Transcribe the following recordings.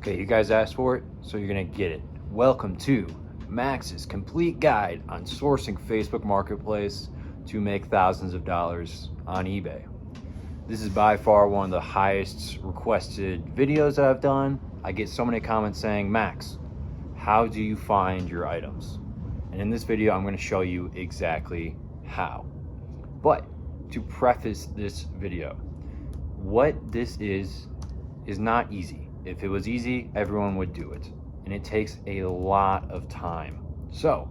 Okay, you guys asked for it, so you're gonna get it. Welcome to Max's complete guide on sourcing Facebook Marketplace to make thousands of dollars on eBay. This is by far one of the highest requested videos that I've done. I get so many comments saying, Max, how do you find your items? And in this video, I'm gonna show you exactly how. But to preface this video, what this is not easy. If it was easy, everyone would do it. And it takes a lot of time. So,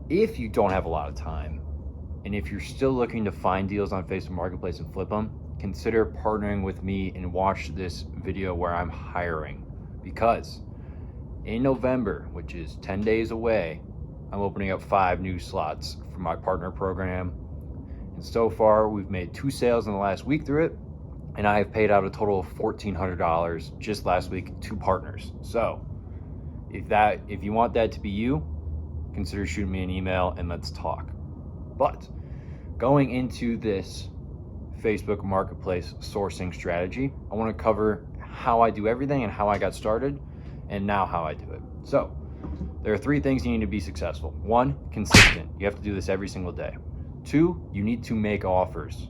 if you don't have a lot of time, and if you're still looking to find deals on Facebook Marketplace and flip them, consider partnering with me and watch this video where I'm hiring. Because in November, which is 10 days away, I'm opening up 5 new slots for my partner program. And so far, we've made 2 sales in the last week through it. And I have paid out a total of $1,400 just last week to partners. So if you want that to be you, consider shooting me an email and let's talk. But going into this Facebook Marketplace sourcing strategy, I want to cover how I do everything and how I got started and now how I do it. So there are 3 things you need to be successful. 1, consistent. You have to do this every single day. 2, you need to make offers.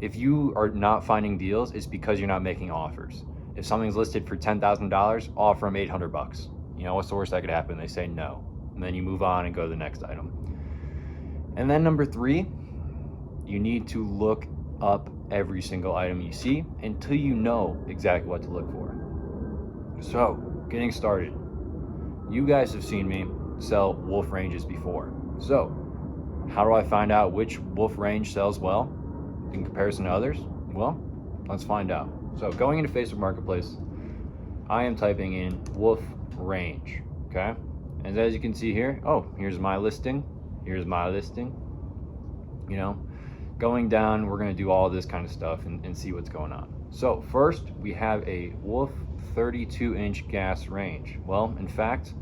If you are not finding deals, it's because you're not making offers. If something's listed for $10,000, offer them $800. You know, what's the worst that could happen? They say no. And then you move on and go to the next item. And then number 3, you need to look up every single item you see until you know exactly what to look for. So, getting started. You guys have seen me sell wolf ranges before. So, how do I find out which wolf range sells well in comparison to others? Well, let's find out. So going into Facebook Marketplace, I am typing in wolf range, okay? And as you can see here, here's my listing. Here's my listing. You know, going down, we're gonna do all this kind of stuff and see what's going on. So first, we have a wolf 32-inch gas range. Well, in fact,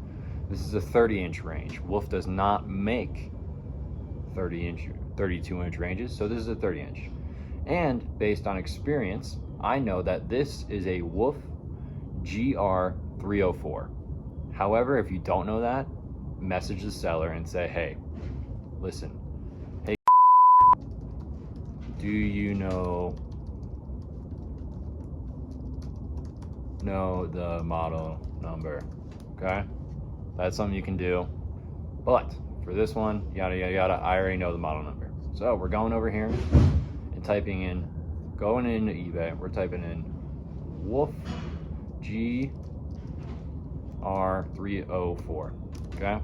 this is a 30-inch range. Wolf does not make 32-inch ranges, so this is a 30-inch. And based on experience, I know that this is a Wolf GR304. However, if you don't know that, message the seller and say, hey, listen, hey, do you know the model number? Okay, that's something you can do. But for this one, yada, I already know the model number. So we're going over here and typing in, going into eBay, we're typing in Wolf GR304, okay?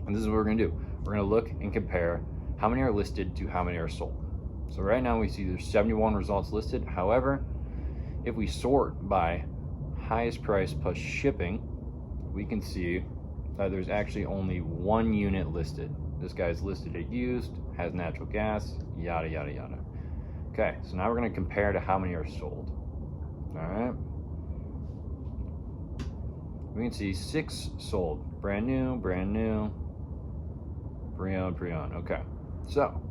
And this is what we're gonna do. We're gonna look and compare how many are listed to how many are sold. So right now we see there's 71 results listed. However, if we sort by highest price plus shipping, we can see that there's actually only 1 unit listed. This guy's listed as used, has natural gas, yada. Okay, so now we're gonna compare to how many are sold. All right. We can see 6 sold, brand new, pre-owned. Okay, so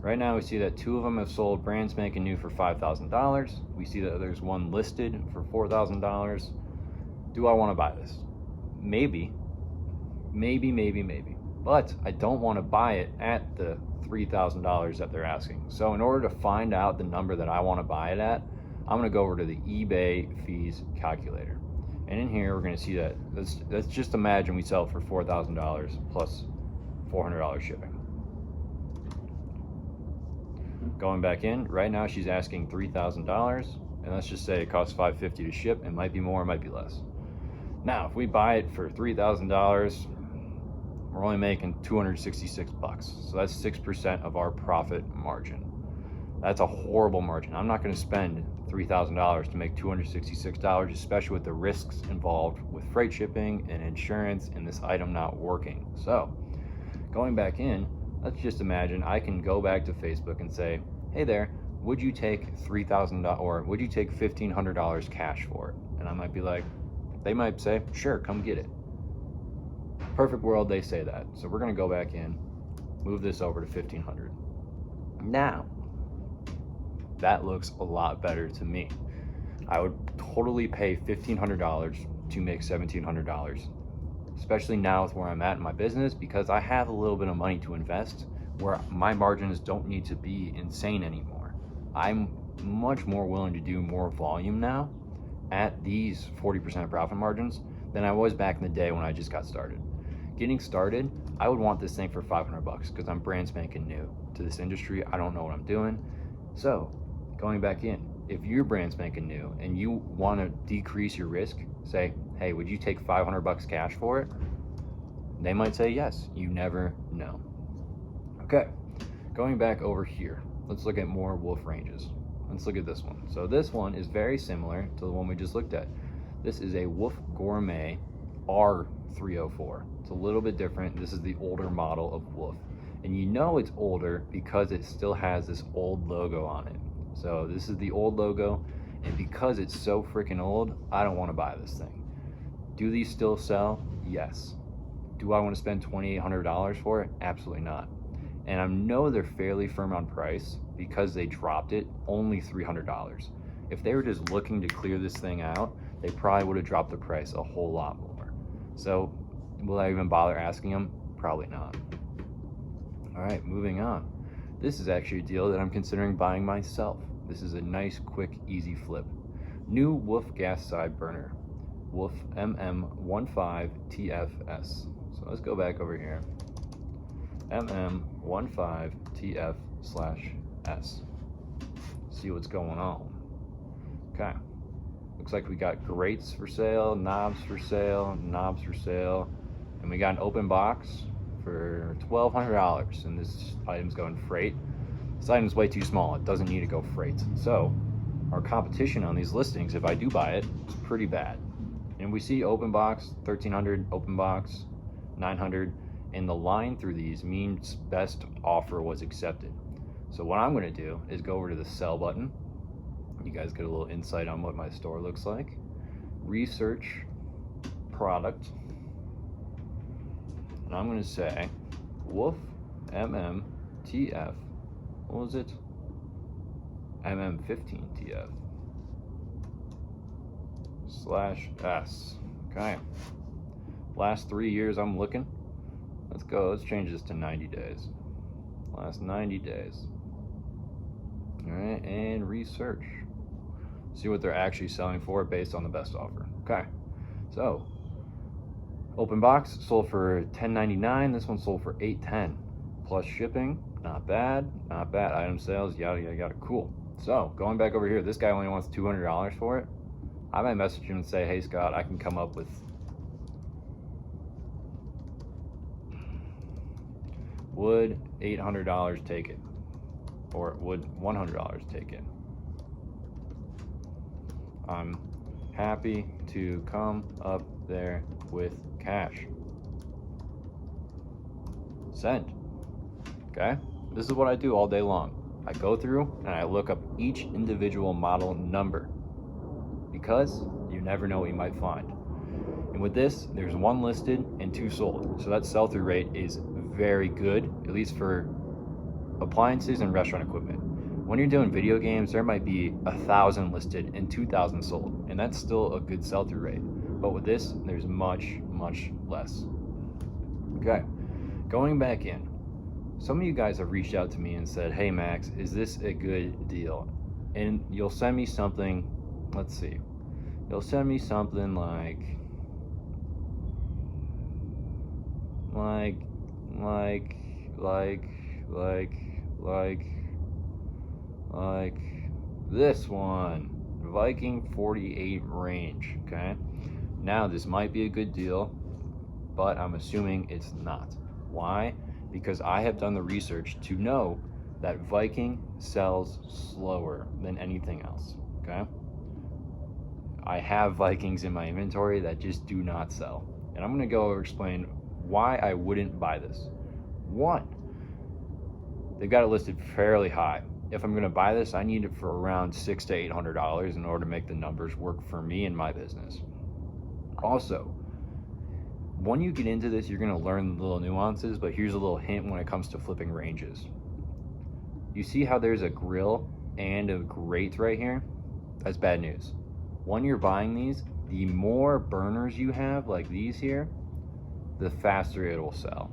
right now we see that 2 of them have sold brand spanking new for $5,000. We see that there's 1 listed for $4,000. Do I wanna buy this? Maybe. But I don't want to buy it at the $3,000 that they're asking. So in order to find out the number that I want to buy it at, I'm going to go over to the eBay fees calculator. And in here, we're going to see that, let's just imagine we sell it for $4,000 plus $400 shipping. Going back in, right now she's asking $3,000. And let's just say it costs $550 to ship. It might be more, it might be less. Now, if we buy it for $3,000, we're only making $266. So that's 6% of our profit margin. That's a horrible margin. I'm not gonna spend $3,000 to make $266, especially with the risks involved with freight shipping and insurance and this item not working. So going back in, let's just imagine I can go back to Facebook and say, hey there, would you take $3,000 or would you take $1,500 cash for it? And I might be like, they might say, sure, come get it. Perfect world, they say that. So we're gonna go back in, move this over to $1,500. Now, that looks a lot better to me. I would totally pay $1,500 to make $1,700, especially now with where I'm at in my business, because I have a little bit of money to invest where my margins don't need to be insane anymore. I'm much more willing to do more volume now at these 40% profit margins than I was back in the day when I just got started. Getting started, I would want this thing for $500 because I'm brand spanking new to this industry. I don't know what I'm doing. So going back in, if you're brand spanking new and you want to decrease your risk, say, hey, would you take $500 cash for it? They might say yes. You never know. Okay, going back over here, let's look at more wolf ranges. Let's look at this one. So this one is very similar to the one we just looked at. This is a Wolf Gourmet R304. It's a little bit different. This is the older model of Wolf. And you know it's older because it still has this old logo on it. So this is the old logo, and because it's so freaking old, I don't want to buy this thing. Do these still sell? Yes. Do I want to spend $2,800 for it? Absolutely not. And I know they're fairly firm on price because they dropped it only $300. If they were just looking to clear this thing out, they probably would have dropped the price a whole lot more. So will I even bother asking them? Probably not. All right, moving on. This is actually a deal that I'm considering buying myself. This is a nice, quick, easy flip. New Wolf gas side burner, Wolf MM15TFS. So let's go back over here. MM15TF/S. See what's going on. Okay. Looks like we got grates for sale, knobs for sale, knobs for sale, and we got an open box for $1,200, and this item's going freight. This item's way too small. It doesn't need to go freight. So our competition on these listings, if I do buy it, is pretty bad. And we see open box, $1,300, open box, $900, and the line through these means best offer was accepted. So what I'm going to do is go over to the sell button. You guys get a little insight on what my store looks like. Research product. And I'm going to say Wolf MMTF. What was it? MM15TF/S. Okay. Last 3 years I'm looking. Let's go. Let's change this to 90 days. Last 90 days. All right, and research. See what they're actually selling for based on the best offer. Okay. So open box sold for $10.99. This one sold for $8.10 plus shipping. Not bad, not bad. Item sales, yada yada yada. Cool. So going back over here, this guy only wants $200 for it. I might message him and say, hey Scott, I can come up with, would $800 take it, or would $100 take it? I'm happy to come up there with cash. Send. Okay, this is what I do all day long. I go through and I look up each individual model number because you never know what you might find. And with this, there's one listed and 2 sold. So that sell-through rate is very good, at least for appliances and restaurant equipment. When you're doing video games, there might be 1,000 listed and 2,000 sold, and that's still a good sell-through rate. But with this, there's much, much less. Okay, going back in. Some of you guys have reached out to me and said, hey Max, is this a good deal? And you'll send me something, let's see. You'll send me something like this one, Viking 48 range, okay? Now this might be a good deal, but I'm assuming it's not. Why? Because I have done the research to know that Viking sells slower than anything else, okay? I have Vikings in my inventory that just do not sell. And I'm gonna go over explain why I wouldn't buy this. One, they've got it listed fairly high. If I'm gonna buy this, I need it for around $600 to $800 in order to make the numbers work for me and my business. Also, when you get into this, you're gonna learn the little nuances, but here's a little hint when it comes to flipping ranges. You see how there's a grill and a grate right here? That's bad news. When you're buying these, the more burners you have, like these here, the faster it will sell.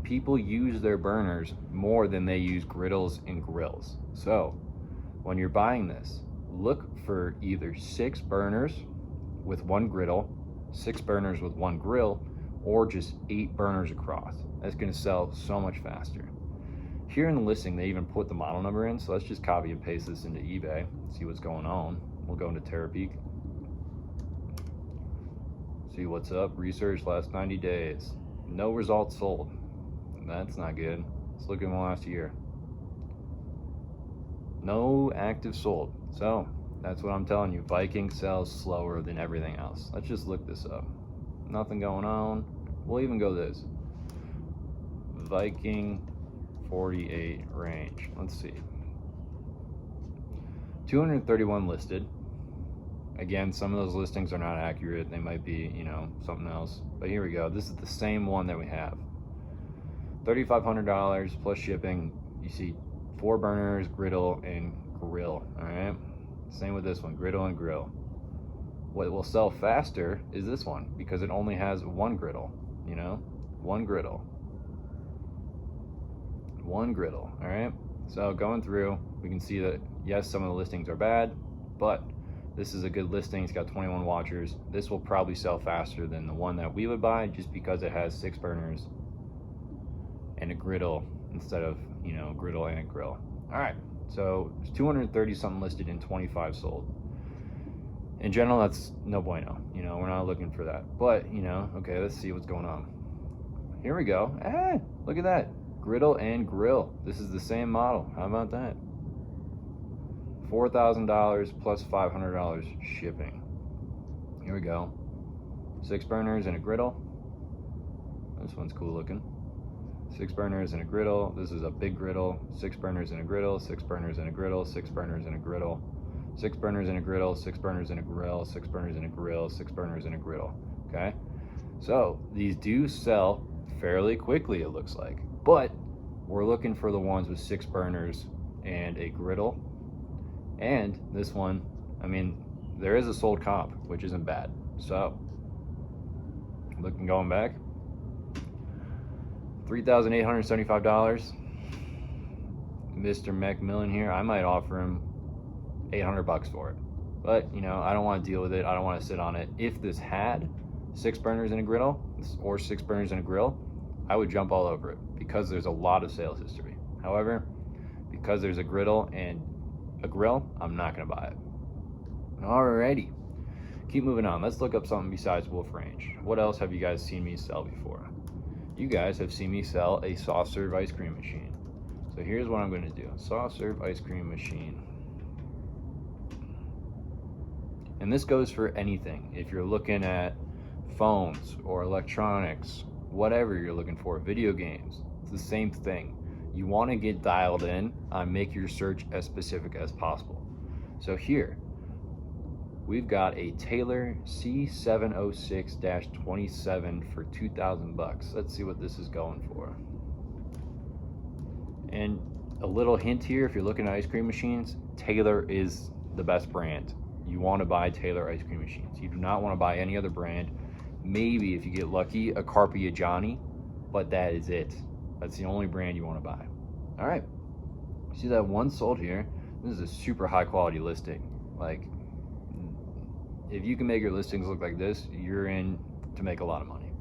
People use their burners more than they use griddles and grills. So when you're buying this, look for either 6 burners with 1 griddle, 6 burners with 1 grill, or just 8 burners across. That's gonna sell so much faster. Here in the listing, they even put the model number in, so let's just copy and paste this into eBay, see what's going on. We'll go into terapeak. See what's up, research last 90 days. No results sold. That's not good. Let's look at the last year. No active sold. So that's what I'm telling you. Viking sells slower than everything else. Let's just look this up. Nothing going on. We'll even go this. Viking 48 range. Let's see. 231 listed. Again, some of those listings are not accurate. They might be, you know, something else. But here we go. This is the same one that we have. $3,500 plus shipping. You see 4 burners, griddle, and grill. All right. Same with this one, griddle and grill. What will sell faster is this one because it only has 1 griddle. You know, 1 griddle. 1 griddle. All right. So going through, we can see that yes, some of the listings are bad, but this is a good listing. It's got 21 watchers. This will probably sell faster than the one that we would buy just because it has 6 burners and a griddle instead of, you know, griddle and a grill. All right, so there's 230 something listed and 25 sold. In general, that's no bueno. You know, we're not looking for that. But, you know, okay, let's see what's going on. Here we go. Look at that. Griddle and grill. This is the same model. How about that? $4,000 plus $500 shipping. Here we go. 6 burners and a griddle. This one's cool looking. 6 burners and a griddle. This is a big griddle. 6 burners and a griddle. 6 burners and a griddle. 6 burners and a griddle. 6 burners and a griddle. 6 burners and a grill. 6 burners and a grill. 6 burners and a griddle. Okay. So these do sell fairly quickly, it looks like. But we're looking for the ones with 6 burners and a griddle. And this one, I mean, there is a sold comp, which isn't bad. So, going back, $3,875. Mr. Macmillan here, I might offer him $800 for it. But, you know, I don't want to deal with it. I don't want to sit on it. If this had 6 burners and a griddle, or 6 burners and a grill, I would jump all over it because there's a lot of sales history. However, because there's a griddle and a grill, I'm not going to buy it. Alrighty, keep moving on. Let's look up something besides Wolf Range. What else have you guys seen me sell before? You guys have seen me sell a soft serve ice cream machine. So here's what I'm going to do. Soft serve ice cream machine. And this goes for anything. If you're looking at phones or electronics, whatever you're looking for, video games, it's the same thing. You want to get dialed in on make your search as specific as possible. So here, we've got a Taylor C706-27 for $2,000. Let's see what this is going for. And a little hint here, if you're looking at ice cream machines, Taylor is the best brand. You want to buy Taylor ice cream machines. You do not want to buy any other brand. Maybe if you get lucky, a Carpigiani, but that is it. That's the only brand you want to buy. All right, see that one sold here? This is a super high quality listing. Like, if you can make your listings look like this, you're in to make a lot of money.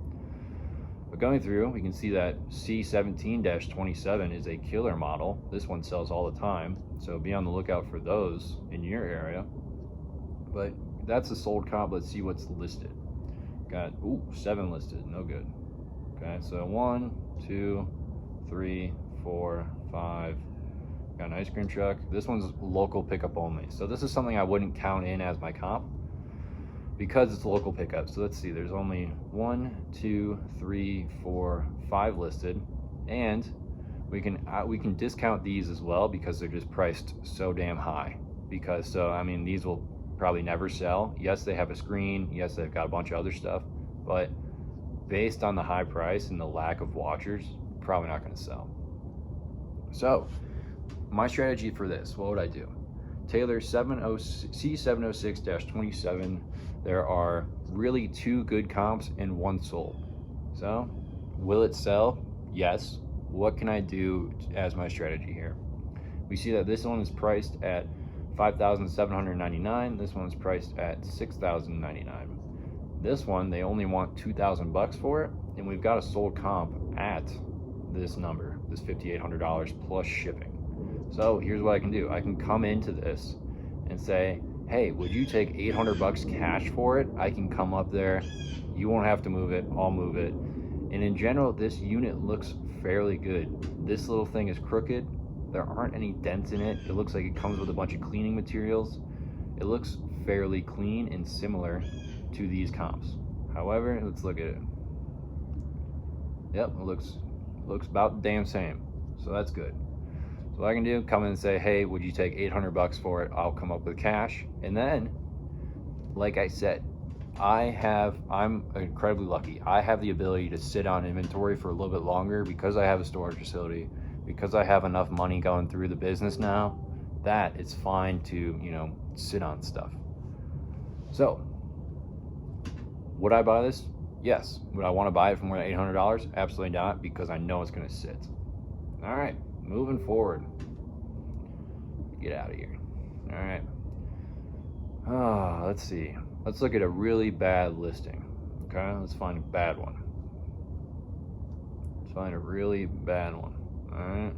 But going through, we can see that C17-27 is a killer model. This one sells all the time, so be on the lookout for those in your area. But that's a sold comp. Let's see what's listed. Got 7 listed, no good. Okay, so 1, 2, 3, 4, 5. Got an ice cream truck. This one's local pickup only. So this is something I wouldn't count in as my comp because it's local pickup. So let's see, there's only 1, 2, 3, 4, 5 listed. And we can discount these as well because they're just priced so damn high. Because, I mean, these will probably never sell. Yes, they have a screen. Yes, they've got a bunch of other stuff. But based on the high price and the lack of watchers, probably not going to sell. So my strategy for this, what would I do? Taylor C706-27. There are really 2 good comps and 1 sold. So, will it sell? Yes. What can I do as my strategy here? We see that this one is priced at $5,799. This one is priced at $6,099. This one, they only want $2,000 for it, and we've got a sold comp at this number, this $5,800 plus shipping. So here's what I can do. I can come into this and say, hey, would you take $800 cash for it? I can come up there. You won't have to move it. I'll move it. And in general, this unit looks fairly good. This little thing is crooked. There aren't any dents in it. It looks like it comes with a bunch of cleaning materials. It looks fairly clean and similar to these comps. However, let's look at it. Yep, it looks about the damn same. So that's good. So what I can do, come in and say, hey, would you take $800 for it? I'll come up with cash. And then, like I said, I'm incredibly lucky. I have the ability to sit on inventory for a little bit longer because I have a storage facility, because I have enough money going through the business now that it's fine to, sit on stuff. So, would I buy this? Yes. Would I want to buy it for more than $800? Absolutely not, because I know it's going to sit. All right, moving forward. Get out of here. All right. Let's see. Let's look at a really bad listing. Okay, let's find a bad one. Let's find a really bad one. All right.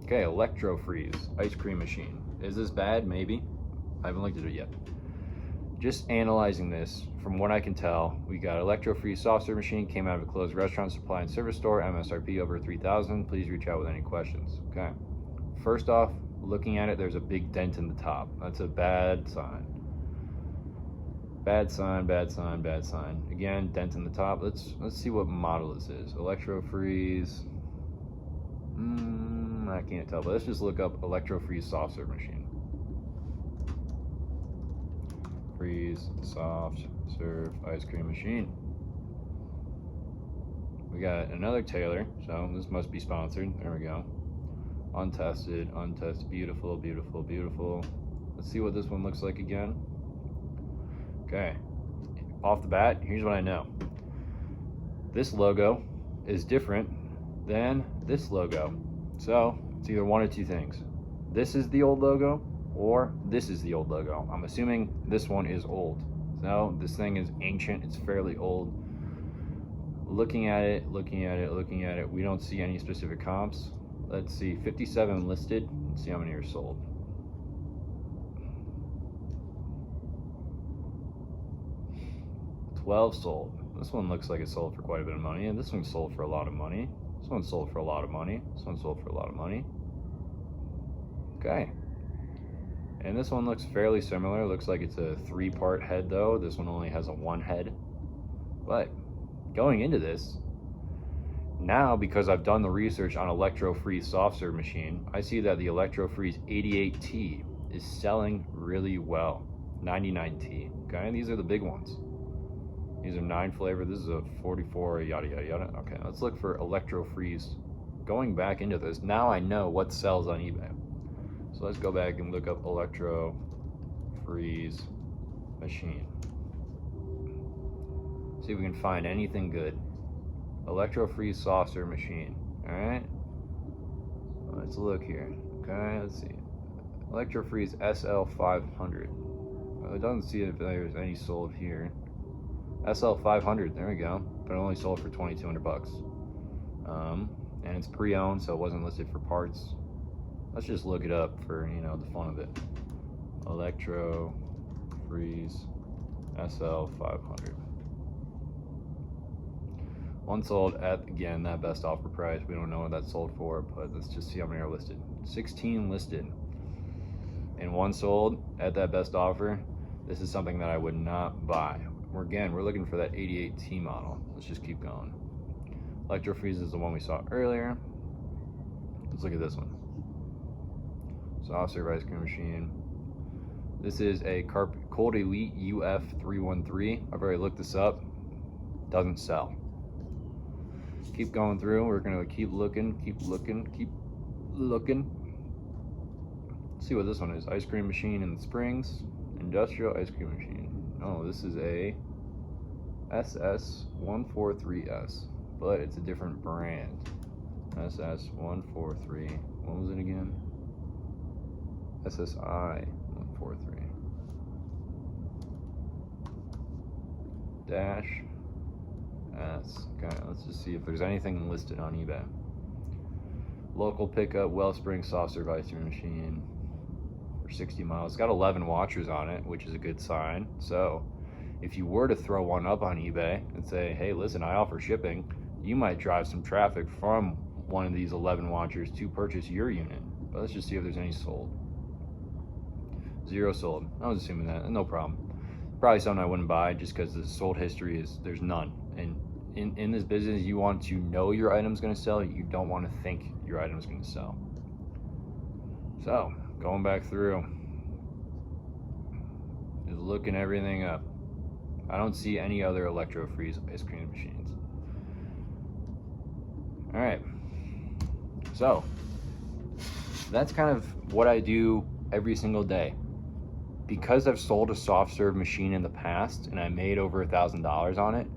Okay, Electro Freeze ice cream machine. Is this bad? Maybe. I haven't looked at it yet. Just analyzing this, from what I can tell, we got Electro Freeze soft serve machine, came out of a closed restaurant supply and service store, MSRP over $3,000. Please reach out with any questions. Okay. First off, looking at it, there's a big dent in the top. That's a bad sign. Bad sign, bad sign, bad sign. Again, dent in the top. Let's see what model this is. Electro Freeze. I can't tell, but let's just look up Electro Freeze soft serve machine. Freeze soft serve ice cream machine. We got another Taylor, so this must be sponsored. There we go. Untested, beautiful, beautiful, beautiful. Let's see what this one looks like again. Okay, off the bat, here's what I know. This logo is different than this logo. So it's either one of 2 things. This is the old logo, or this is the old logo. I'm assuming this one is old. So this thing is ancient, it's fairly old. Looking at it, we don't see any specific comps. Let's see, 57 listed. Let's see how many are sold. 12 sold. This one looks like it sold for quite a bit of money, and this one sold for a lot of money. This one sold for a lot of money. This one sold for a lot of money. Okay. And this one looks fairly similar. Looks like it's a 3-part head though. This one only has a 1 head. But going into this, now because I've done the research on Electro Freeze soft serve machine, I see that the Electro Freeze 88T is selling really well. 99T. Okay, these are the big ones. These are 9 flavor. This is a 44, yada yada yada. Okay, let's look for Electro Freeze. Going back into this, now I know what sells on eBay. So let's go back and look up Electro Freeze machine. See if we can find anything good. Electro Freeze soft serve machine. Alright. Let's look here. Okay, let's see. Electro Freeze SL500. Well, it doesn't see if there's any sold here. SL500, there we go. But it only sold for $2,200. And it's pre-owned, so it wasn't listed for parts. Let's just look it up for, the fun of it. Electro Freeze SL500. One sold at, again, that best offer price. We don't know what that's sold for, but let's just see how many are listed. 16 listed. And 1 sold at that best offer. This is something that I would not buy. We're looking for that 88T model. Let's just keep going. Electro Freeze is the one we saw earlier. Let's look at this one. Soft serve ice cream machine. This is a Cold Elite UF313. I've already looked this up. Doesn't sell. Keep going through. We're gonna keep looking, keep looking. Let's see what this one is. Ice cream machine in the Springs. Industrial ice cream machine. Oh, this is a SS143S, but it's a different brand. SS143. What was it again? SSI143. Dash S. Okay, let's just see if there's anything listed on eBay. Local pickup, Wellspring soft serve ice cream machine for 60 miles. It's got 11 watchers on it, which is a good sign. So if you were to throw one up on eBay and say, hey, listen, I offer shipping, you might drive some traffic from one of these 11 watchers to purchase your unit. But let's just see if there's any sold. 0 sold. I was assuming that, no problem. Probably something I wouldn't buy just because the sold history is, there's none. And in this business, you want to know your item's gonna sell. You don't want to think your item's gonna sell. So, going back through, just looking everything up. I don't see any other electro freeze ice cream machines. All right, so that's kind of what I do every single day. Because I've sold a soft serve machine in the past and I made over $1,000 on it,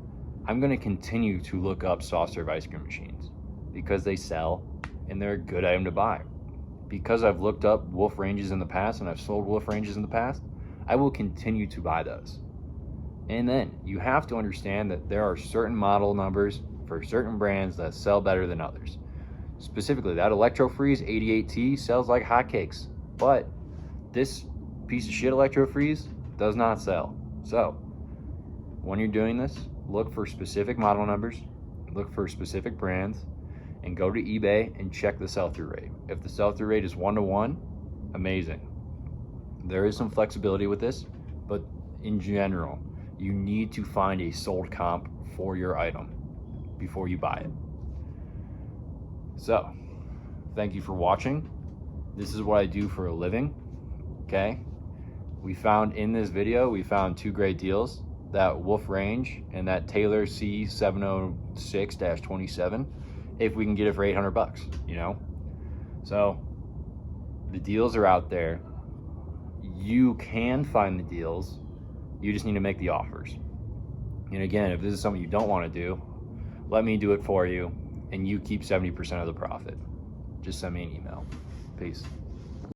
I'm gonna continue to look up soft serve ice cream machines because they sell and they're a good item to buy. Because I've looked up wolf ranges in the past and I've sold wolf ranges in the past, I will continue to buy those. And then you have to understand that there are certain model numbers for certain brands that sell better than others. Specifically, that Electro Freeze 88T sells like hotcakes, but this piece of shit Electro Freeze does not sell. So when you're doing this, look for specific model numbers, look for specific brands, and go to eBay and check the sell-through rate. If the sell-through rate is 1-to-1, amazing. There is some flexibility with this, but in general, you need to find a sold comp for your item before you buy it. So, thank you for watching. This is what I do for a living, okay? In this video, we found 2 great deals, that Wolf Range and that Taylor C706-27, if we can get it for 800 bucks, you know? So, the deals are out there. You can find the deals. You just need to make the offers. And again, if this is something you don't want to do, let me do it for you and you keep 70% of the profit. Just send me an email. Peace.